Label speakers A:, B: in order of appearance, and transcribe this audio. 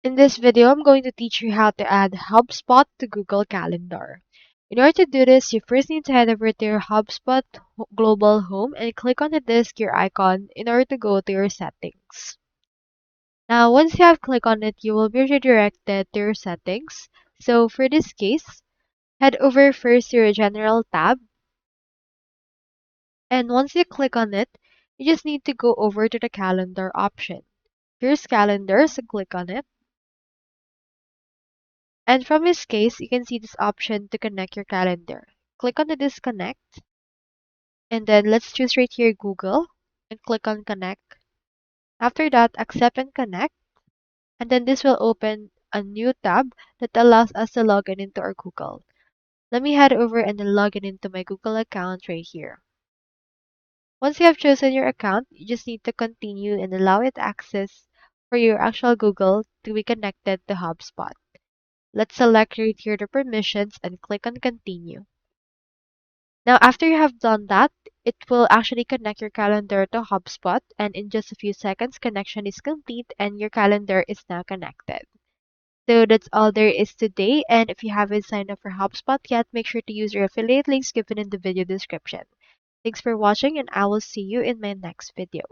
A: In this video, I'm going to teach you how to add HubSpot to Google Calendar. In order to do this, you first need to head over to your HubSpot global home and click on the disk gear icon in order to go to your settings. Now, once you have clicked on it, you will be redirected to your settings. So for this case, head over first to your general tab, and once you click on it, you just need to go over to the calendar option. Here's calendar, so click on it. And from this case, you can see this option to connect your calendar. Click on the disconnect, and then let's choose right here Google, and click on connect. After that, accept and connect, and then this will open a new tab that allows us to log in into our Google. Let me head over and then log in into my Google account right here. Once you have chosen your account, you just need to continue and allow it access for your actual Google to be connected to HubSpot. Let's select right here the permissions and click on continue. Now, after you have done that, it will actually connect your calendar to HubSpot, and in just a few seconds, connection is complete and your calendar is now connected. So that's all there is today, and if you haven't signed up for HubSpot yet, make sure to use your affiliate links given in the video description. Thanks for watching, and I will see you in my next video.